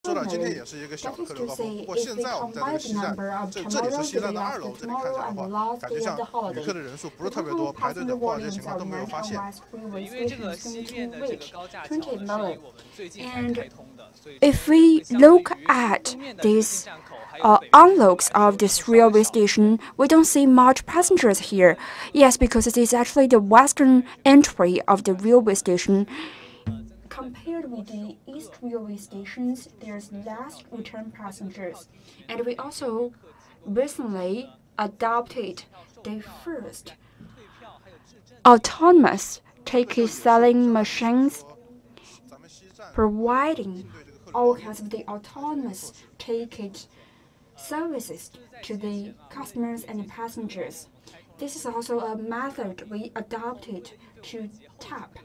That is to say, if we combine the number of tomorrow, the day after tomorrow, and the last day of the holiday, the total passenger volumes of Nanchang West Railway Station is going to reach 20 million. And if we look at these unlocks of this railway station, we don't see much passengers here. Yes, because it is actually the western entry of the railway station. Compared with the east railway stations, there's less return passengers. And we also recently adopted the first autonomous ticket selling machines, providing all kinds of the autonomous ticket services to the customers and passengers. This is also a method we adopted to tap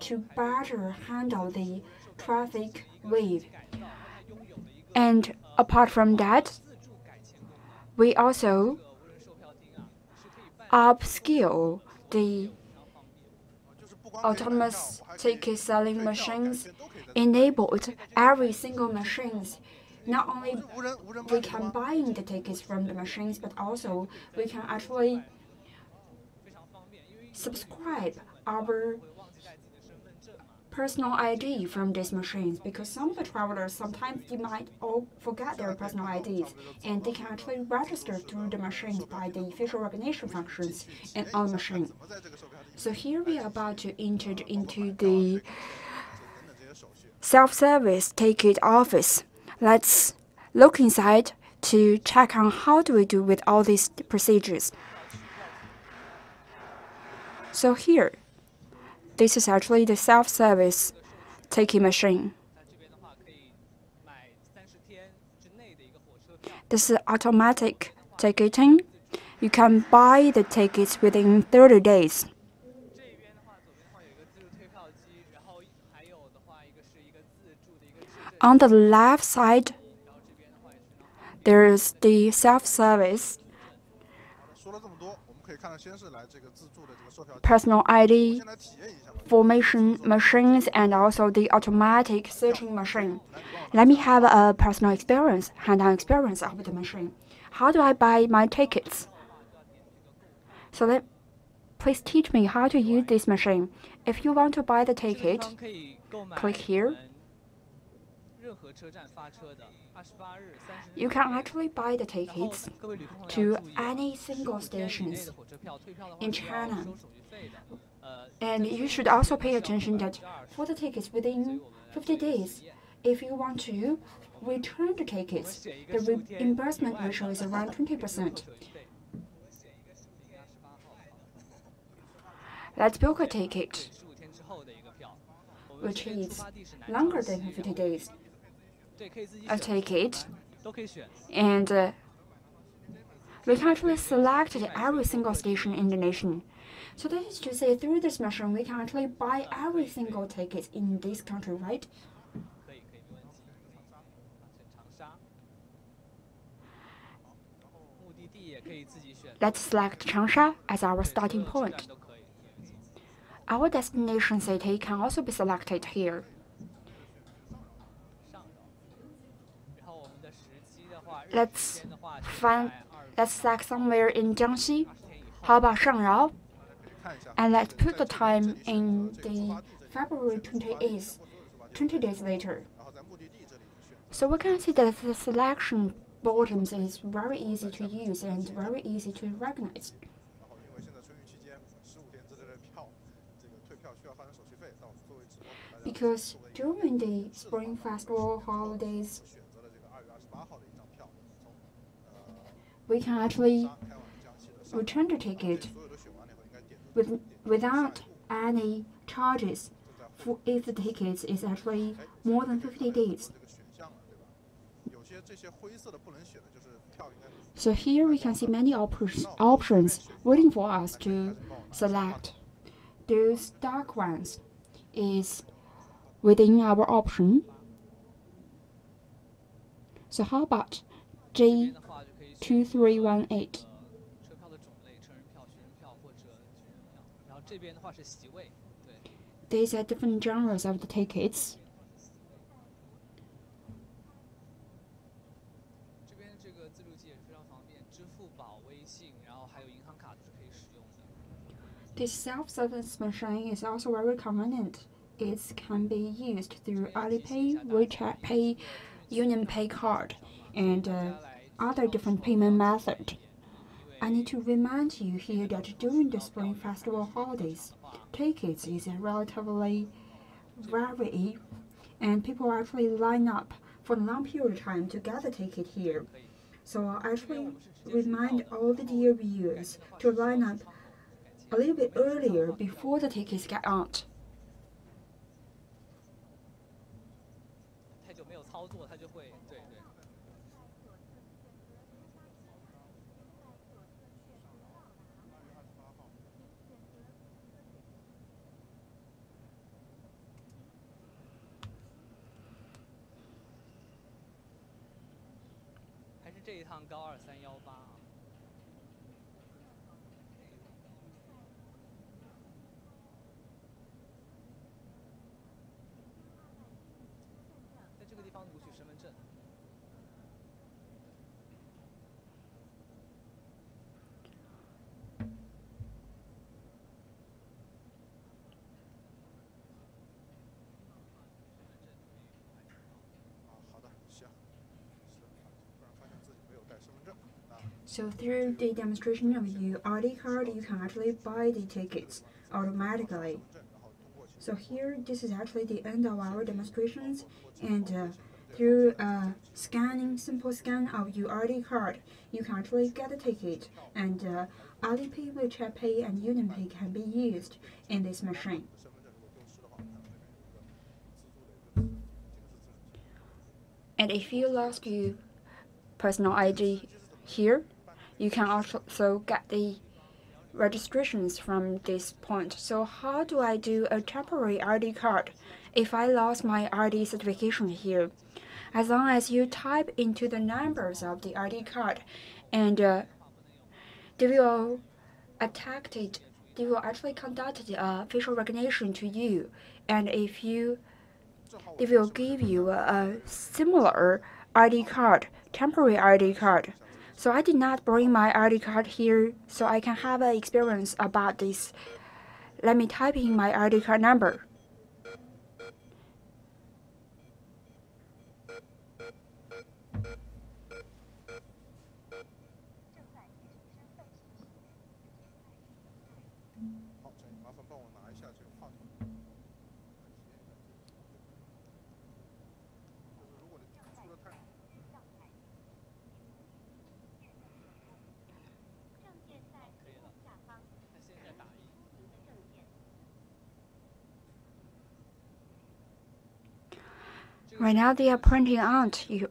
to better handle the traffic wave. And apart from that, we also upskill the autonomous ticket selling machines, enabled every single machines. Not only we can buy the tickets from the machines, but also we can actually subscribe our personal ID from these machines, because some of the travelers sometimes they might all forget their personal IDs, and they can actually register through the machines by the facial recognition functions and on the machine. So here we are about to enter into the self-service ticket office. Let's look inside to check on how do we do with all these procedures. So here, this is actually the self-service ticket machine. This is automatic ticketing. You can buy the tickets within 30 days. On the left side, there is the self-service personal ID formation machines and also the automatic searching machine. Let me have a personal experience, hands-on experience of the machine. How do I buy my tickets? So please teach me how to use this machine. If you want to buy the ticket, click here. You can actually buy the tickets to any single stations in China. And you should also pay attention that for the tickets within 50 days, if you want to return the tickets, the reimbursement ratio is around 20%. Let's book a ticket, which is longer than 50 days. A ticket, and we can actually select every single station in the nation. So that is to say, through this machine, we can actually buy every single ticket in this country, right? Let's select Changsha as our starting point. Our destination city can also be selected here. Let's select somewhere in Jiangxi. How about Shangrao? And let's put the time in the February 28th, 20 days later. So we can see that the selection buttons is very easy to use and very easy to recognize. Because during the Spring Festival holidays, we can actually return the ticket without any charges if the ticket is actually more than 50 days. So here we can see many options waiting for us to select. Those dark ones is within our option. So how about J2318? These are different genres of the tickets. This self-service machine is also very convenient. It can be used through Alipay, WeChat Pay, UnionPay card, and other different payment methods. I need to remind you here that during the Spring Festival holidays, tickets is relatively rare, and people actually line up for a long period of time to get a ticket here. So I actually remind all the dear viewers to line up a little bit earlier before the tickets get out. So through the demonstration of your ID card, you can actually buy the tickets automatically. So here, this is actually the end of our demonstrations, and through simple scan of your ID card, you can actually get a ticket, and Alipay, WeChat Pay, and UnionPay can be used in this machine. And if you lost your personal ID here, you can also get the registrations from this point. So how do I do a temporary ID card if I lost my ID certification here? As long as you type into the numbers of the ID card, and they will actually conduct facial recognition to you, and they will give you a similar ID card, temporary ID card. So I did not bring my ID card here, so I can have an experience about this. Let me type in my ID card number. Right now, they are printing out your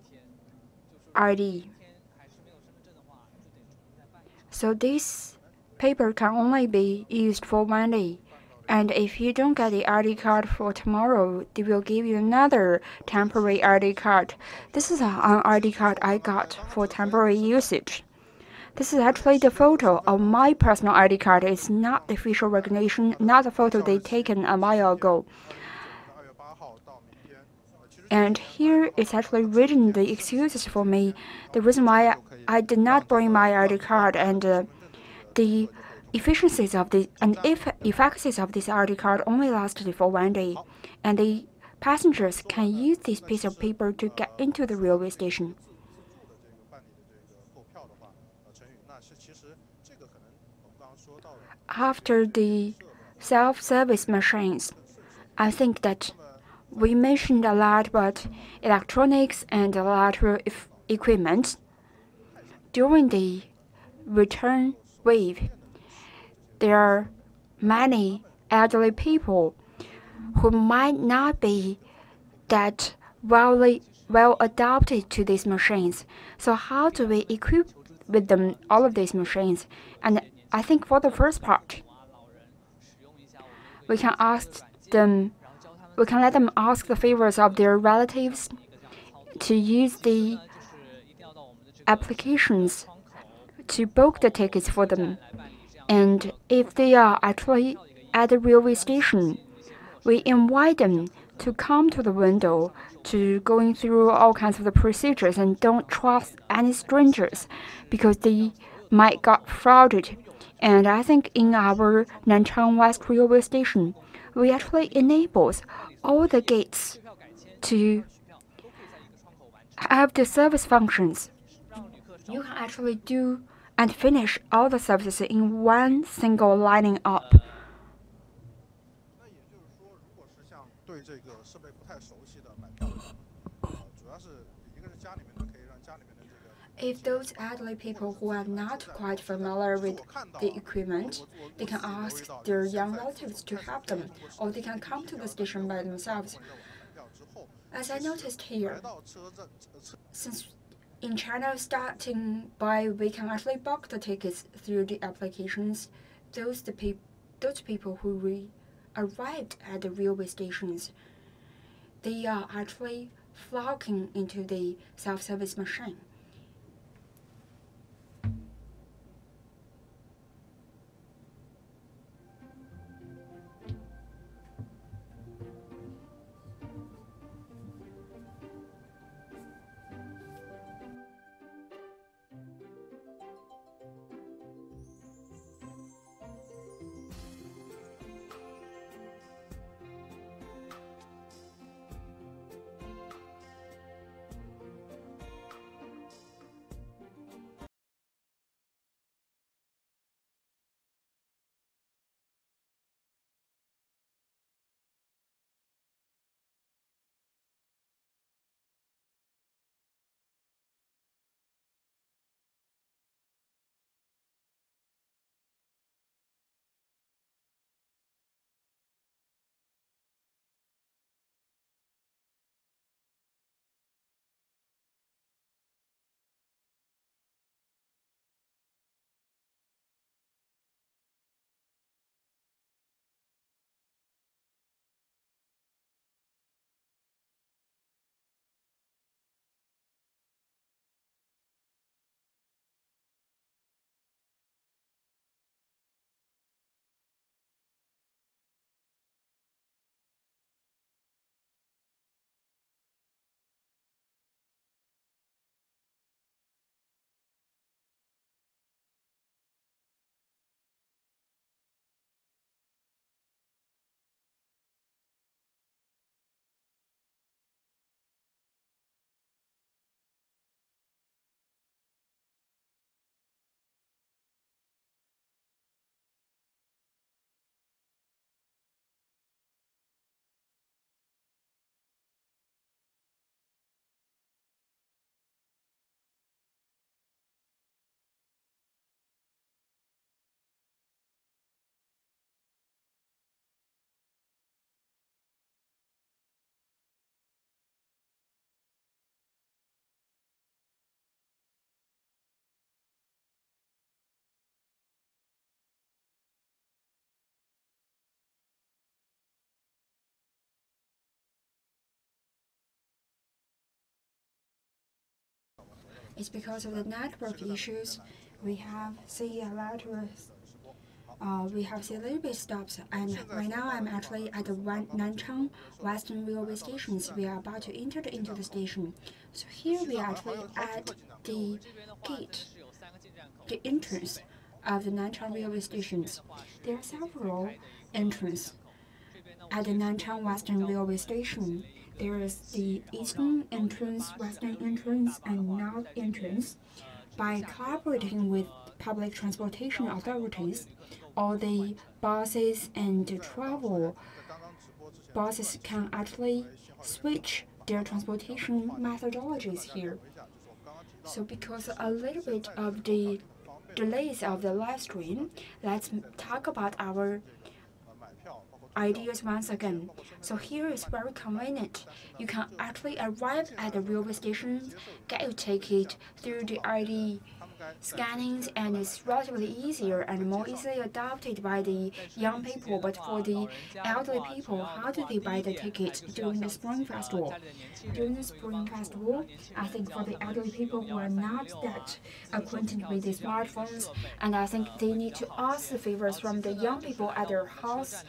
ID. So this paper can only be used for one day. And if you don't get the ID card for tomorrow, they will give you another temporary ID card. This is an ID card I got for temporary usage. This is actually the photo of my personal ID card. It's not the facial recognition, not the photo they taken a while ago. And here it's actually written the excuses for me, the reason why I did not bring my ID card, and the efficiencies of the efficacies of this ID card only lasted for one day, and the passengers can use this piece of paper to get into the railway station. After the self-service machines, I think that we mentioned a lot about electronics and electrical equipment. During the return wave, there are many elderly people who might not be that well adapted to these machines. So how do we equip with them all of these machines? And I think for the first part, we can let them ask the favors of their relatives to use the applications to book the tickets for them. And if they are actually at the railway station, we invite them to come to the window, to going through all kinds of the procedures, and don't trust any strangers because they might got frauded. And I think in our Nanchang West Railway Station, we actually enables all the gates to have the service functions. You can actually do and finish all the services in one single lining up. If those elderly people who are not quite familiar with the equipment, they can ask their young relatives to help them, or they can come to the station by themselves. As I noticed here, since in China, starting by we can actually book the tickets through the applications, those people who arrived at the railway stations, they are actually flocking into the self-service machine. It's because of the network issues. We have see a little bit stops, and right now I'm actually at the Nanchang West Railway Station. We are about to enter into the station. So here we are actually at the gate, the entrance of the Nanchang Railway Stations. There are several entrances at the Nanchang Western Railway Station. There is the eastern entrance, western entrance, and north entrance. By collaborating with public transportation authorities, all the buses and the travel buses can actually switch their transportation methodologies here. So because a little bit of the delays of the live stream, let's talk about our ideas once again. So here is very convenient. You can actually arrive at the railway station, get your ticket through the ID scanning, and it's relatively easier and more easily adopted by the young people. But for the elderly people, how do they buy the ticket during the Spring Festival? During the Spring Festival, I think for the elderly people who are not that acquainted with the smartphones, and I think they need to ask the favors from the young people at their house,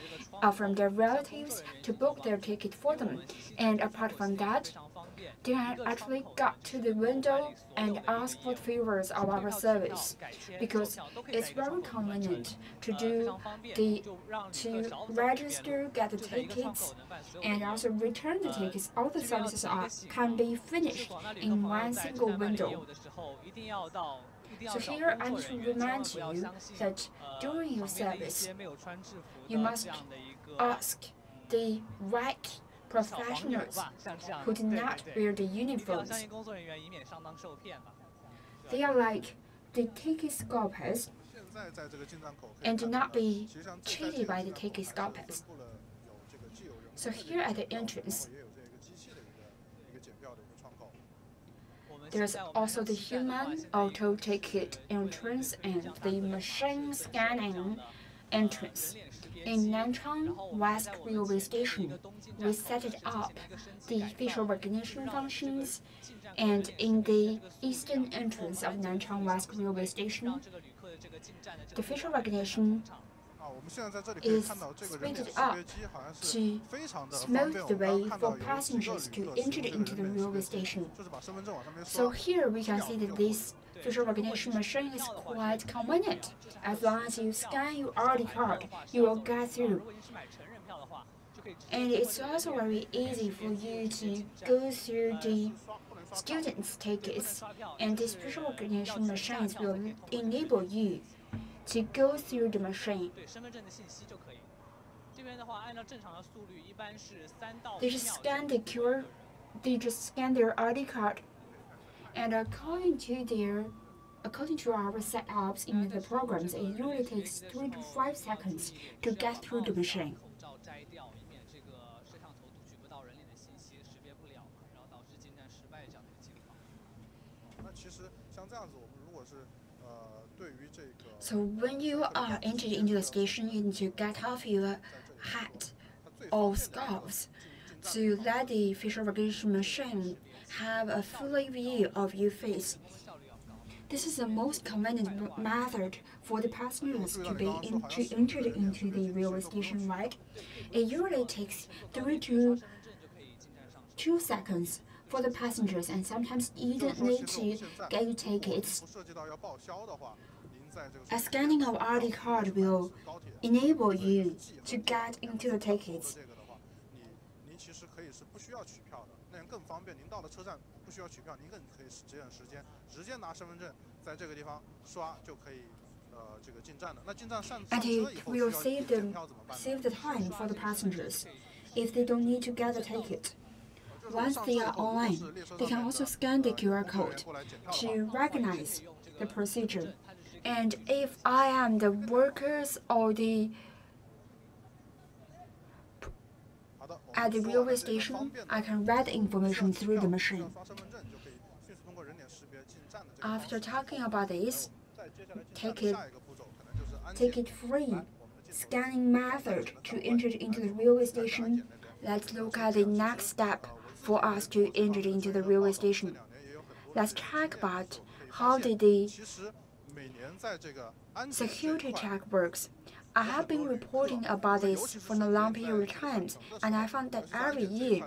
from their relatives, to book their ticket for them. And apart from that, they actually got to the window and ask for favors of our service, because it's very convenient to register, get the tickets, and also return the tickets. All the services can be finished in one single window. So here I need to remind you that during your service, you must ask the right professionals who do not wear the uniforms. They are like the ticket scalpers and do not be cheated by the ticket scalpers. So here at the entrance, there's also the human auto ticket entrance and the machine scanning entrance. In Nanchang West Railway Station, we set it up the facial recognition functions, and in the eastern entrance of Nanchang West Railway Station, the facial recognition is speeded up to smooth the way for passengers to enter into the railway station. So here we can see that this facial recognition machine is quite convenient. As long as you scan your ID card, you will get through. And it's also very easy for you to go through the students' tickets, and these facial recognition machines will enable you to go through the machine. They just scan their ID card, and according to our setups in the programs, it usually takes 3 to 5 seconds to get through the machine. So when you are entered into the station, you need to get off your hat or scarves to let the facial recognition machine have a full view of your face. This is the most convenient method for the passengers to be entered into the railway station, right? It usually takes 3 to 2 seconds for the passengers, and sometimes you don't need to get your tickets. A scanning of ID card will enable you to get into the tickets. And it will save the time for the passengers if they don't need to get the ticket. Once they are online, they can also scan the QR code to recognize the procedure. And if I am the workers or at the railway station, I can read the information through the machine. After talking about this ticket-free scanning method to enter into the railway station, let's look at the next step for us to enter into the railway station. Let's check about how the security check works. I have been reporting about this for a long period of time, and I found that every year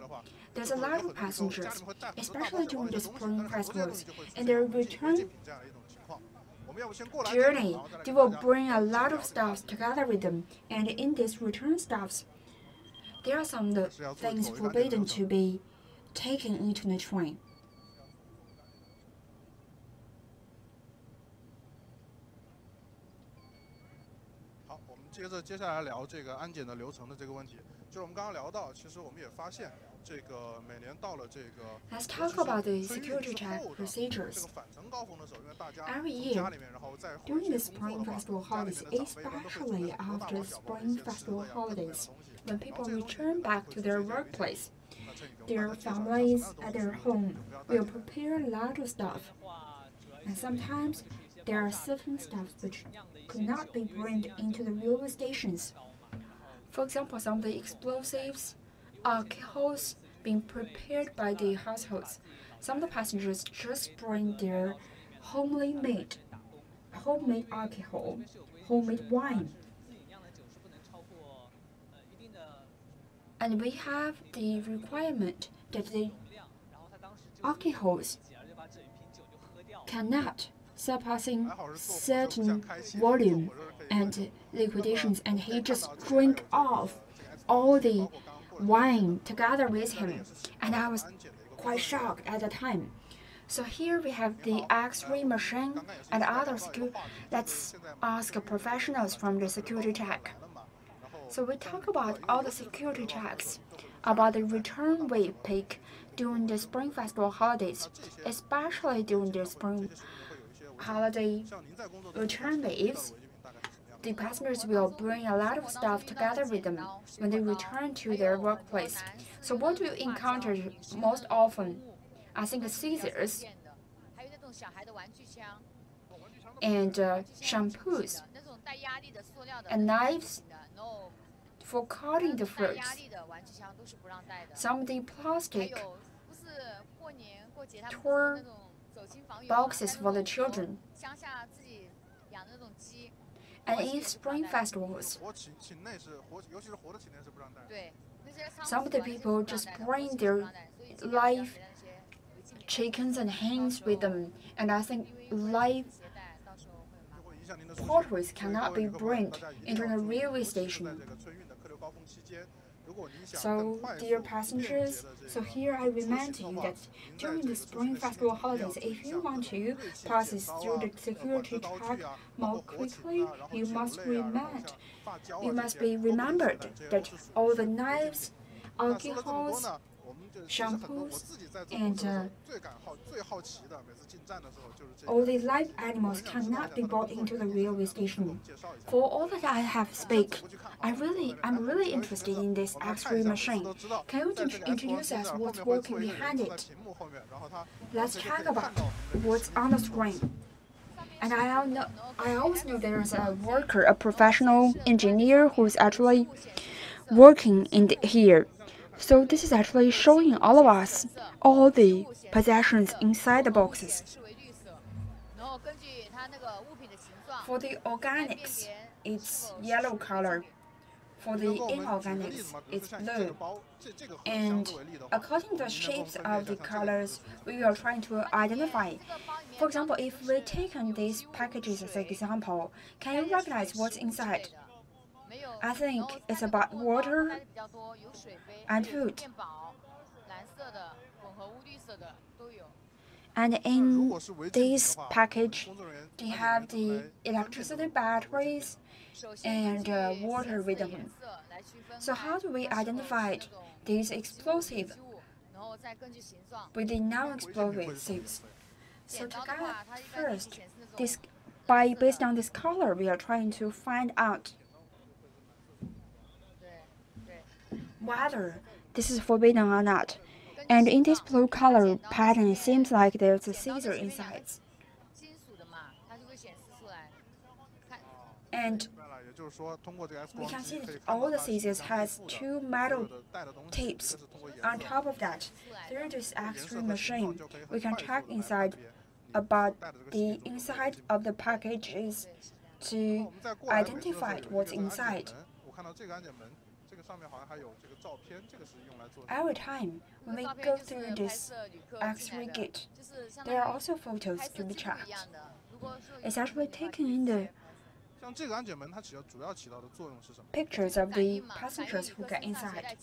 there's a lot of passengers, especially during the Spring Festivals, and their return journey. They will bring a lot of stuff together with them, and in these return stuffs, there are some things forbidden to be taken into the train. Let's talk about the security check procedures. Every year, during the Spring Festival holidays, especially after Spring Festival holidays, when people return back to their workplace, their families at their home will prepare a lot of stuff. And sometimes there are certain stuff which could not be brought into the railway stations. For example, some of the explosives, alcohols being prepared by the households. Some of the passengers just bring their homemade alcohol, homemade wine. And we have the requirement that the alcohols cannot surpassing certain volume and liquidations, and he just drank off all the wine together with him, and I was quite shocked at the time. So here we have the X-ray machine and other security. Let's ask professionals from the security check. So we talk about all the security checks, about the return wave peak during the Spring Festival holidays, especially during the Spring holiday return waves. The passengers will bring a lot of stuff together with them when they return to their workplace. So what do you encounter most often? I think scissors and shampoos and knives for cutting the fruits. Some of the plastic tour boxes for the children. And in spring festivals, some of the people just bring their live chickens and hens with them, and I think live poultry cannot be brought into the railway station. So, dear passengers, so here I remind you that during the Spring Festival holidays, if you want to pass through the security check more quickly, you must be remembered that all the knives, alcohols, shampoos, and all the live animals cannot be brought into the railway station. For all that I have spoke, I'm really interested in this X-ray machine. Can you introduce us what's working behind it? Let's talk about what's on the screen. And I always know there's a worker, a professional engineer who's actually working here. So this is actually showing all of us all the possessions inside the boxes. For the organics, it's yellow color. For the inorganics, it's blue. And according to the shapes of the colors, we are trying to identify. For example, if we take these packages as an example, can you recognize what's inside? I think it's about water and food. And in this package, they have the electricity batteries and water with them. So how do we identify these explosives with the non-explosives? So first, based on this color, we are trying to find out whether this is forbidden or not. And in this blue color pattern, it seems like there's a scissor inside. And we can see that all the scissors has two metal tapes. On top of that, through this X-ray machine, we can check inside about the inside of the packages to identify what's inside. Every time when we go through this X-ray gate, there are also photos to be checked. It's actually taken in the pictures of the passengers who get inside.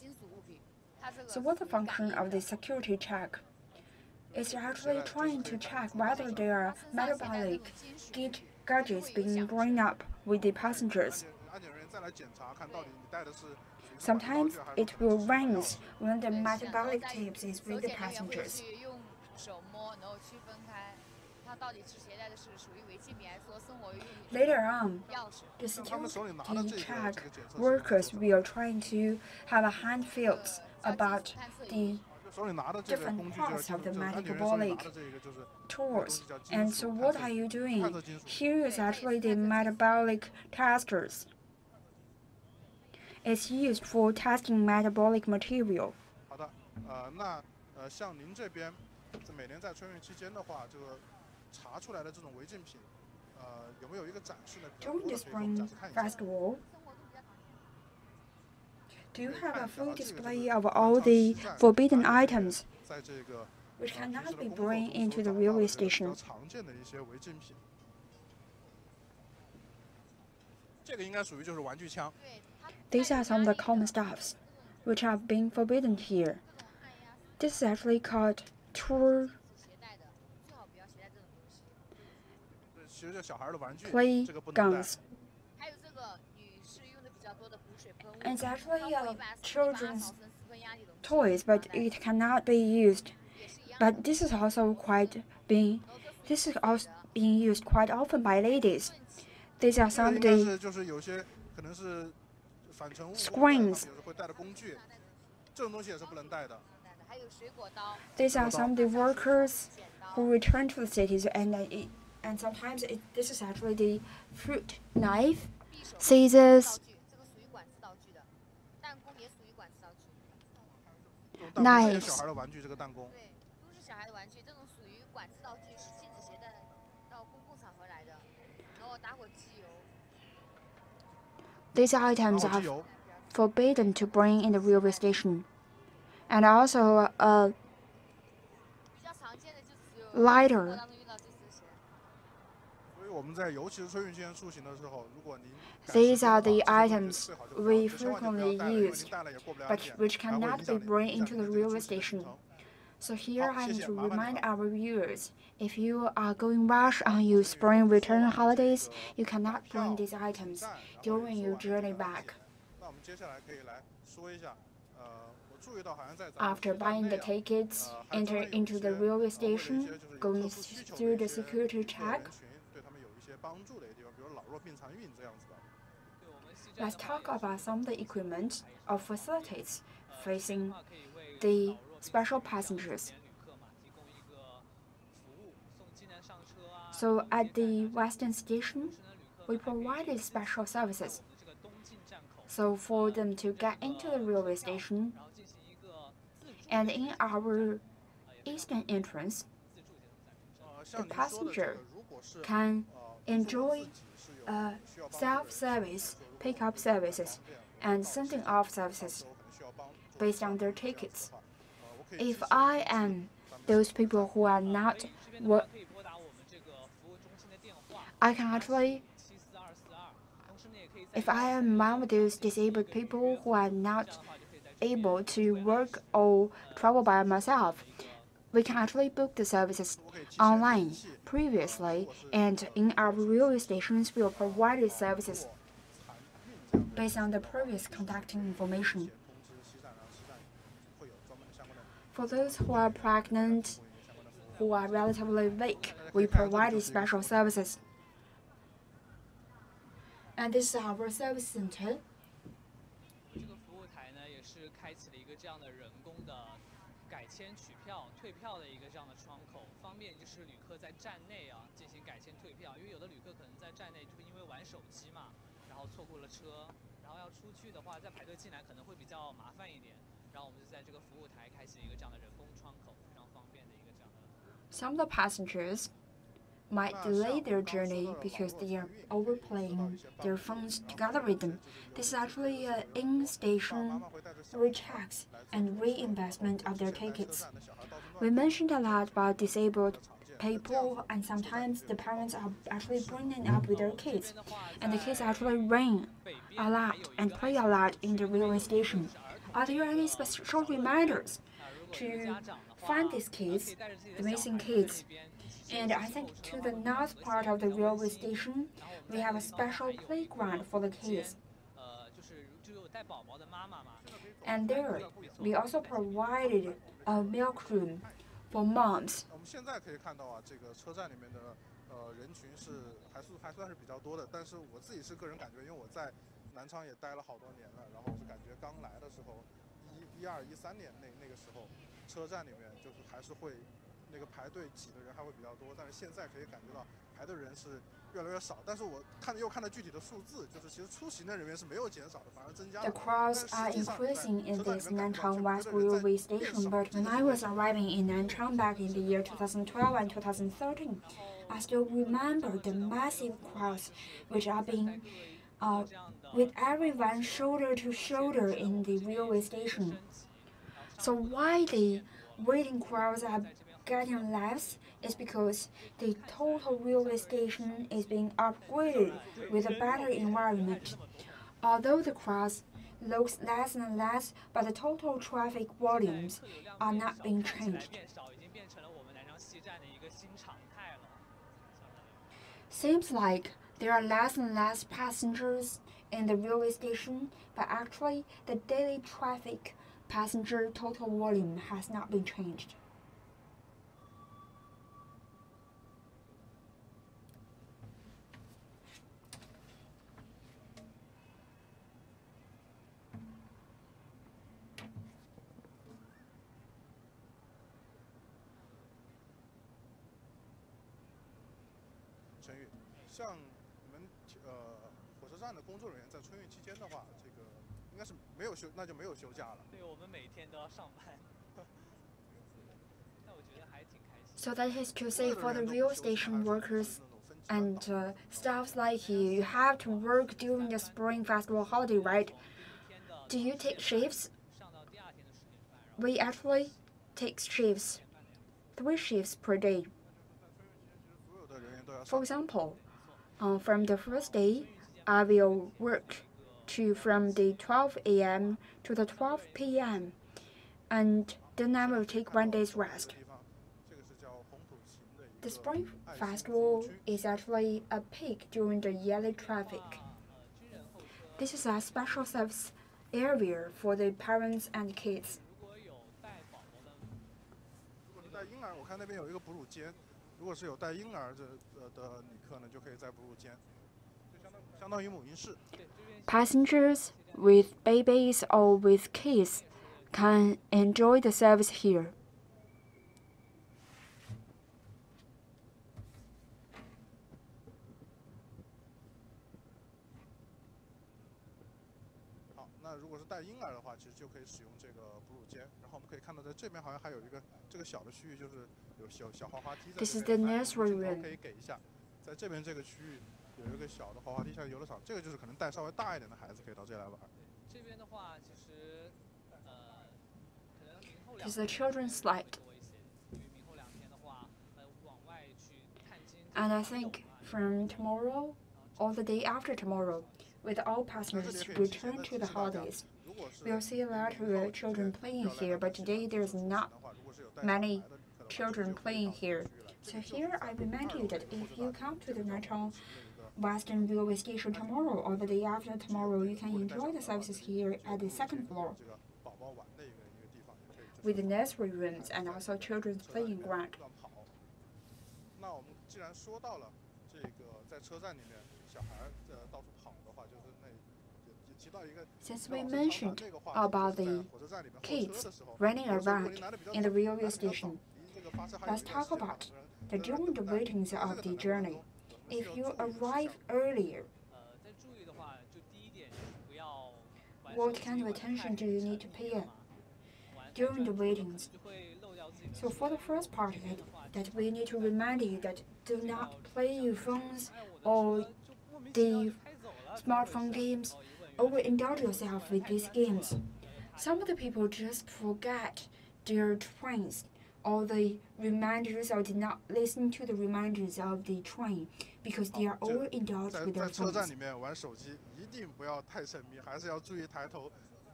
So what's the function of the security check? It's actually trying to check whether there are metabolic gadgets being brought up with the passengers. Sometimes it will ring when the metabolic tapes is with the passengers. Later on, the security check workers will try to have a hand feel about the different parts of the metabolic tools. And so what are you doing? Here is actually the metabolic testers. It's used for testing metabolic material. 好的，那像您这边，每年在春运期间的话，这个查出来的这种违禁品，有没有一个展示呢？ During the Spring Festival, do you have a full display of all the forbidden items which cannot be brought into the railway station? 常见的一些违禁品，这个应该属于就是玩具枪。 These are some of the common stuffs which have been forbidden here. This is actually called tour play guns. It's actually children's toys, but it cannot be used. But this is also being used quite often by ladies. These are some of the screens. These are some of the workers who return to the cities, and sometimes this is actually the fruit knife, scissors, knives. These items are forbidden to bring in the railway station. And also a lighter. These are the items we frequently use, but which cannot be brought into the railway station. So here I need to remind our viewers, if you are going rush on your spring return holidays, you cannot bring these items during your journey back. After buying the tickets, enter into the railway station, going through the security check. Let's talk about some of the equipment or facilities facing the special passengers. So at the Western Station, we provided special services. So for them to get into the railway station, and in our eastern entrance, the passenger can enjoy self-service pick-up services and sending off services based on their tickets. If I am those people who are not, I can actually, if I am one of those disabled people who are not able to work or travel by myself, we can actually book the services online previously, and in our railway stations we will provide these services based on the previous contacting information. For those who are pregnant, who are relatively weak, we provide special services. And this is our service center. Some of the passengers might delay their journey because they are overplaying their phones together with them. This is actually an in-station rechecks and reinvestment of their tickets. We mentioned a lot about disabled people, and sometimes the parents are actually bringing up with their kids, and the kids actually run a lot and play a lot in the railway station. Are there any special reminders to find these kids, the missing kids? And I think to the north part of the railway station, we have a special playground for the kids. And there, we also provided a milk room for moms. 12、13年那个时候，车站里面就是还是会那个排队挤的人还会比较多，但是现在可以感觉到排队人是越来越少。但是我又看到具体的数字，就是其实出行的人员是没有减少的，反而增加了。 The crowds are increasing in this Nanchang West Railway Station, but when I was arriving in Nanchang back in the year 2012 and 2013, I still remember the massive crowds which are being with everyone shoulder to shoulder in the railway station. So why the waiting crowds are getting less is because the total railway station is being upgraded with a better environment. Although the crowds looks less and less, but the total traffic volumes are not being changed. Seems like there are less and less passengers in the railway station, but actually the daily traffic passenger total volume has not been changed.陈宇，像你们火车站的工作人员在春运期间的话，这个应该是没有休，那就没有休假了。对，我们每天都要上班。但我觉得还挺开心。 So that is to say, for the rail station workers and staffs like you, you have to work during the Spring Festival holiday, right? Do you take shifts? We actually take shifts, 3 shifts per day. For example, from the first day, I will work from the 12 a.m. to the 12 p.m. and then I will take 1 day's rest. The Spring Festival is actually a peak during the yearly traffic. This is a special service area for the parents and kids. 我看那边有一个哺乳间，如果是有带婴儿的旅客呢，就可以在哺乳间，就相当于母婴室。Passengers with babies or with kids can enjoy the service here. 好，那如果是带婴儿的话，其实就可以使用这个哺乳间。然后我们可以看到，在这边好像还有一个这个小的区域，就是有小滑滑梯在这边。This is the nursery room. 可以给一下，在这边这个区域有一个小的滑滑梯，像游乐场。这个就是可能带稍微大一点的孩子可以到这里来玩。这边的话，其实可能明后2天 This is a children's slide. 多一些，因为明后2天的话，往外去看金。And I think from tomorrow or the day after tomorrow, with all passengers return to the holidays, we'll see a lot of children playing here, but today there's not many children playing here. So here I remind you that if you come to the Nanchang Western Railway Station tomorrow or the day after tomorrow, you can enjoy the services here at the 2nd floor with the nursery rooms and also children's playing ground. 那我们既然说到了这个在车站里面小孩到处跑的话，就是那也提到一个。Since we mentioned about the kids running around in the railway station, let's talk about during the waitings of the journey. If you arrive earlier, what kind of attention do you need to pay during the waitings? So for the first part of it, that we need to remind you that do not play your phones or the smartphone games, overindulge yourself with these games. Some of the people just forget their trains or the reminders or did not listen to the reminders of the train because they are overindulged with their 在车站 phones. 里面玩手机一定不要太沉迷，还是要注意抬头，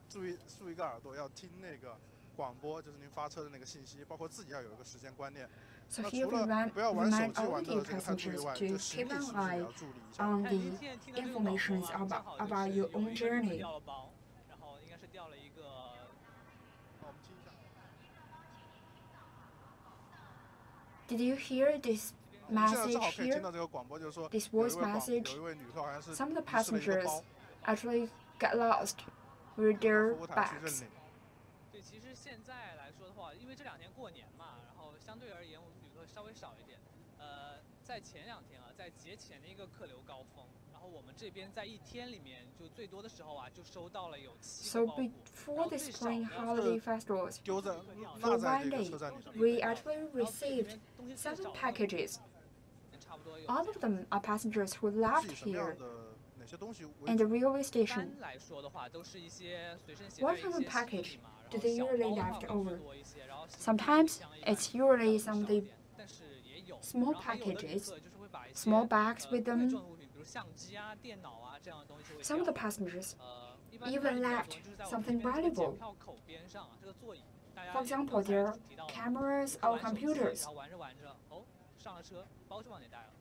注意竖一个耳朵，要听那个广播，就是您发车的那个信息，包括自己要有一个时间观念。 So here we remind all the passengers to keep an eye on the information about your own journey. Did you hear this message here? This voice message? Some of the passengers actually got lost with their bags. 现在来说的话，因为这2天过年嘛，然后相对而言我们旅客稍微少一点。在前2天啊，在节前的一个客流高峰，然后我们这边在1天里面就最多的时候啊，就收到了有7个 So 包裹。before the spring holiday festivals, 丢在 for 落在 one 这个 day, 车站里的。 we actually received 7 packages. 差不多有。 All of them are passengers who 是 left 以什么样 here 的哪些东西为 in 主 the railway 一 station. 般来说的话，都是一些随身携带 What 一 kind 些 of 行 package 李嘛， do 然 they 后小 usually 包的话 left 会 over? 居多一些，然后行李 Sometimes 箱一般 it's usually 少 some 一 of the 点，但是也有。 small 然后还有的旅 packages, 客就是会把一些 small bags with 贵 them. 重的物品，比如相机啊、电脑啊这样的东西会 Some of the 掉。 passengers 一般 even 比较 left 多就是在我们这 something 边这个检 valuable. 票口边上啊，这个座椅，大家 For 也 example, 刚才 their 提到了， cameras 旅客 or 玩手机， computers. 然后玩着玩着，哦，上了车，包就忘记带了。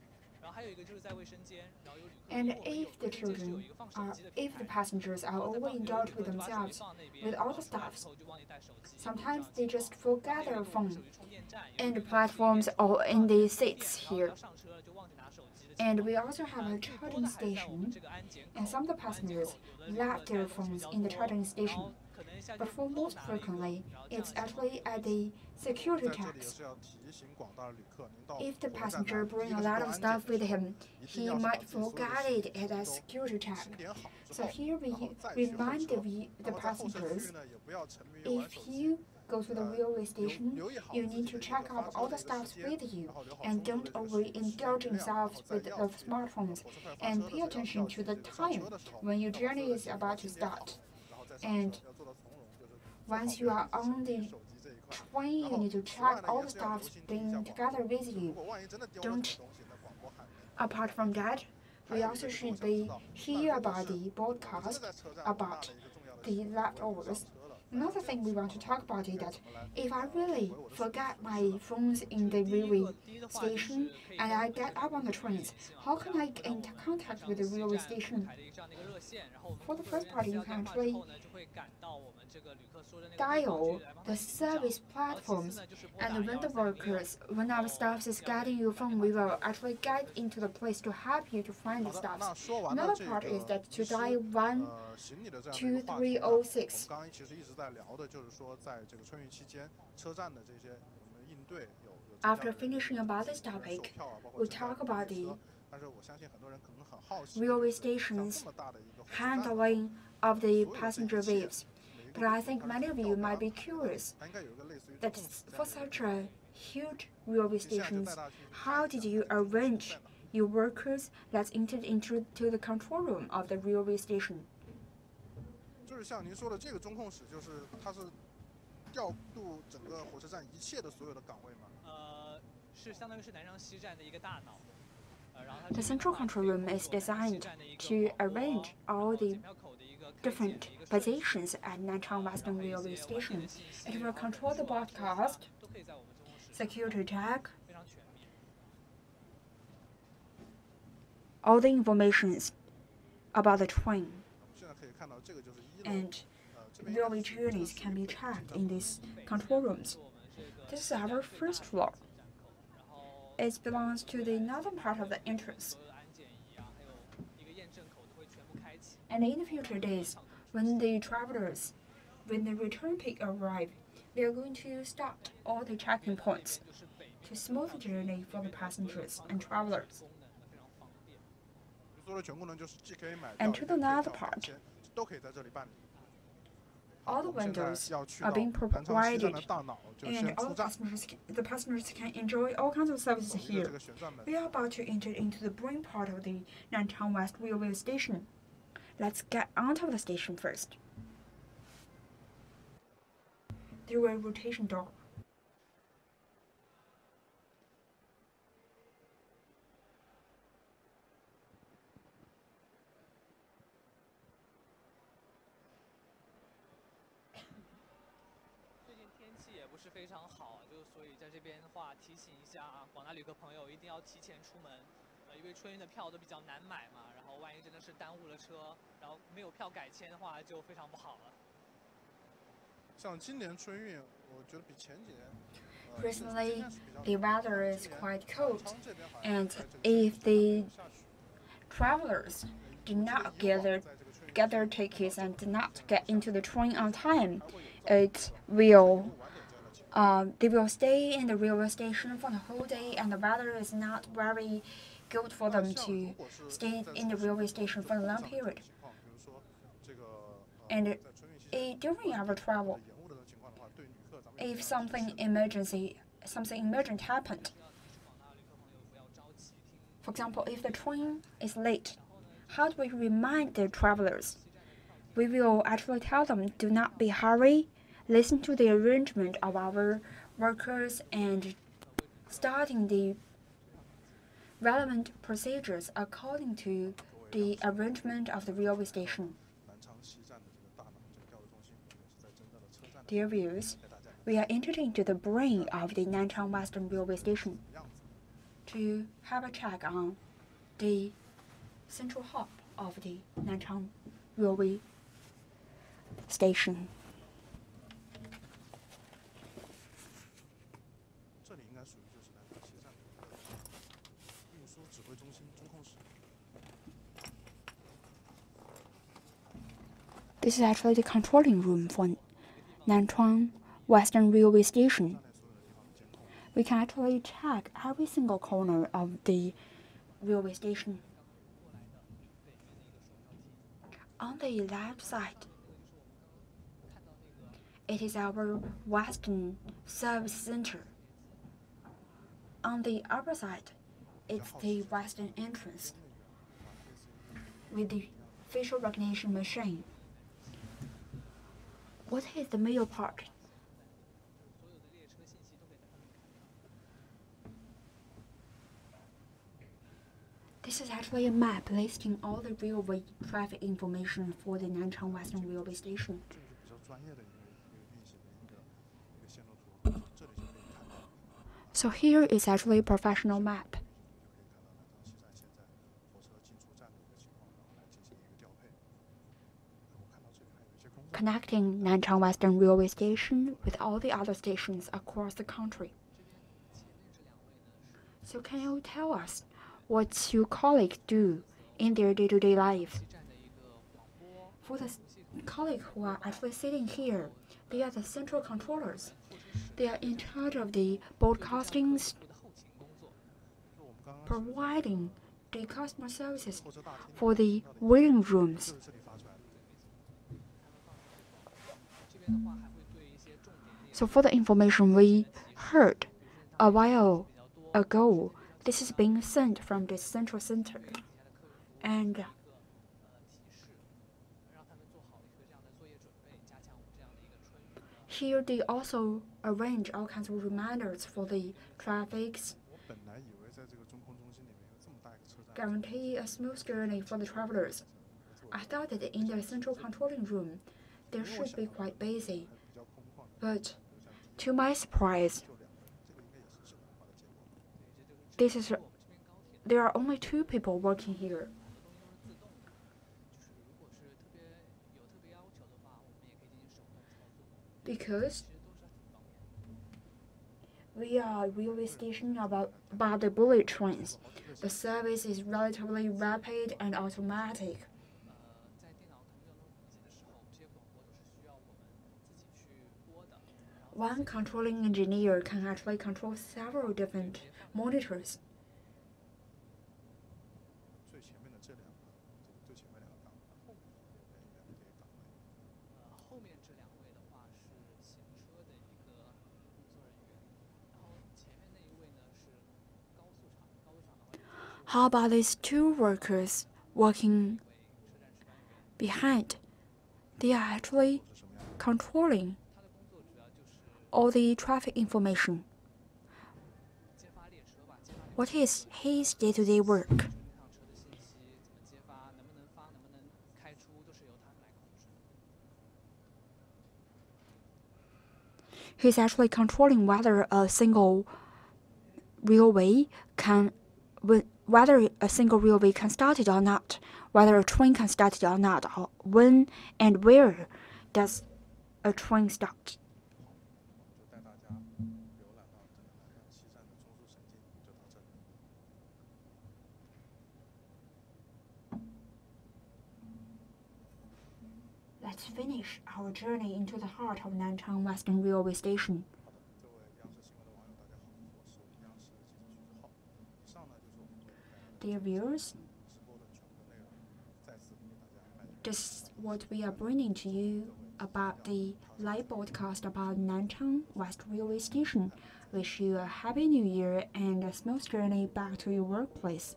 然后还有一个就是在卫生间，然后有旅客，因 And 为我们有 if the 卫生间是有 children 一个放手 are, 机的平 if the 台。 passengers are 然后在放有旅 overindulged 客 with 就把手机 themselves, 放那边， with 然 all 后 the 出来 stuffs, 之后就忘记带手机。 sometimes 这 they 样情 just 况。 forget 还有 their 一个 phone 手机充电站， in 有 the 一个充电 platforms 站 or 放 in 着 the 充电， seats 然后 here. 要上车了就忘记拿手机的情 And 况。 we also have a 最多 charging 的还是在我们 station, 这个安检口， and some of the 安检 passengers 口有的旅客 left 带 their 的东西比 phones 较 in the 多， charging 然 station. 后可能一下就 But for 漏 most 拿了一个， frequently, 然后这样 it's 的情况 actually 就 at 会 the 在 security 这里也 checks. 是要提醒广大的旅客，您到 If the 火车站 passenger 拿，第 bring 一 a 个是 lot 过 of 安检 stuff 的 with 时候， him, 一定 he 要是把 might 自己所有的 forget 行李 it 东 at a 西 security 都 check. 清点好之 So 后， here 然后 we 再去上 remind 车。 the 那么在候车区 passengers, 域呢，也不要沉迷于玩 if 手机， you go to the railway station, 留意好 you 自己 need 的 to 一 check 个 out 发车 all 的 the 一个时 stuffs 间， with you 然后留好 and 充足 don't 的这个时间 overindulge 量，然 yourselves 后在 with 要 of 这个 smartphones 火车快发 and 车 pay 的时候， attention 要 to 去 the 这个上 time 车的时候， when your 要把所 journey 有的 is 行李 about 都 to 清点好， start. 然后再上 And 车，要做到从容，就是做好 Once 自 you 己 are 手 on the 手机这一块。 train, 然 you 后 need to 此外 check 呢， all 也 the 是要留 stuffs 心听一下 being 广 together 播。 with 如 you. 果万一真的丢了什么 Don't 东西，那广播喊您。 Apart from that, we also should be hear about the broadcast about the leftovers. Another thing we want to talk about is that if I really forget my phones in the railway station and I get up on the trains, how can I get into contact with the railway station? For the first part, you can actually dial the service platforms, and when the workers, when our staff is guiding your phone, we will actually guide into the place to help you to find the 好的，那 stuffs. 说完了 Another 这 part is 个 that to 遗失 dial 1行李的这样的一个话题呢， 2306我们刚刚其实一直在聊的就是说，在这个春运期间，车站的这些我们应对有增加 After 了 finishing about this 人手 topic, 票啊，包括 we 增加 talk 的 about 列 the 车。但是我相信很多人可能很好奇， railway 像这 stations 么大的一个火车站， handling of the 所有这 passenger 一切 waves. 每 But 一个 I 地 think 方它 many 是 of 票 you 根 might be 安排的， curious 它应该有一个类似于 that 控制 for 这样的一 such 个 a huge railway 接下来就 stations, 带大家去看 how 一下 did you 这个车 arrange 在哪。 your workers that's entered into the control room of the railway station? 就是像您说的这个中控室，就是它是调度整个火车站一切的所有的岗位吗？是相当于是南昌西站的一个大脑。然后它 The 这边的 central 话 control 可以 room 控 is 制我们南昌西 designed 站的一个 to 广播， arrange 然 all 后 the 检票口的一个开 different 启的一个设计， positions at Nanchang West 然后还有 Railway 一些外界 Station. 的信息， It 然 will 后 control the 人数啊、车辆 broadcast, 都可以在我们中控室 security check, 非常全面。 all the informations about the train, 现在可以看到这个就是一楼， and 这边应该 railway 是这 journeys 是 can 一 be 个 checked in these control rooms. 是我们这个 This is our first floor. 然后 It belongs to the northern part of the entrance. 所有的安检仪啊，还有一个验证口都会全部开启。 And in the future days, when the travelers, when the return peak arrive, they are going to start all the checking points 就是北面 to smooth the journey for the passengers and travelers. 功能非常方便。你说的全功能就是既可以买票， And 也 to 可以 the 退 other 票 part, 改签，都可以在这里办理。 all the 我们现在 windows 要去 are 到 being 南昌西站的 provided, 大脑，就 and 先 all 出 the 站， passengers can enjoy all kinds of services 走一个这 here. 个旋转门。 We are about to enter into the brain part of the Nanchang West Railway Station. Let's get onto the station first. Through a rotation door. 最近天气也不是非常好，就所以在这边的话提醒一下啊，广大旅客朋友一定要提前出门，因为春运的票都比较难买嘛，然后万一真的是耽误了车，然后没有票改签的话就非常不好了。像今年春运，我觉得比前几年。 Recently, 是比较 the weather is 今年 quite 南 cold, 昌这边好像 and 在这个 if 春运 the 下雪 travelers do not 以往 get their 在这个春运 get their tickets and did not get into the train on time, they will stay in the railway station for the whole day, and the weather is not very good for them to stay in the railway station for a long period. And during our travel, if something emergent happened, for example, if the train is late, how do we remind the travelers? We will actually tell them, do not be hurry, listen to the arrangement of our workers and starting the relevant procedures according to the arrangement of the railway station. Dear viewers, we are entering into the brain of the Nanchang Western Railway Station to have a check on the central hub of the Nanchang Railway Station. This is actually the controlling room for Nanchang Western Railway Station. We can actually check every single corner of the railway station. On the left side, it is our Western Service Center. On the upper side, it's the Western entrance with the facial recognition machine. What is the middle part? This is actually a map listing all the railway traffic information for the Nanchang Western Railway Station. So here is actually a professional map. Connecting Nanchang Western Railway Station with all the other stations across the country. So can you tell us what your colleagues do in their day-to-day life? For the colleagues who are actually sitting here, they are the central controllers. They are in charge of the broadcastings, providing the customer services for the waiting rooms. So for the information we heard a while ago, this is being sent from the central center. And here they also arrange all kinds of reminders for the traffics, guarantee a smooth journey for the travelers. I thought that in the central controlling room, there should be quite busy, but to my surprise, there are only 2 people working here. Because we are a railway station about the bullet trains. The service is relatively rapid and automatic. One controlling engineer can actually control several different monitors. How about these 2 workers working behind? They are actually controlling all the traffic information. What is his day-to-day work? He's actually controlling whether a single railway can start it or not, whether a train can start it or not, or when and where does a train start. let's finish our journey into the heart of Nanchang West Railway Station. 各位央视新闻的网友，大家好，我是央视记者徐浩。以上呢就是我们对 Dear viewers, 直播的全部的内容，再次给大家拜年。 this is what we are bringing to you about the live broadcast about Nanchang West Railway Station. Wish you a happy new year and a smooth journey back to your workplace.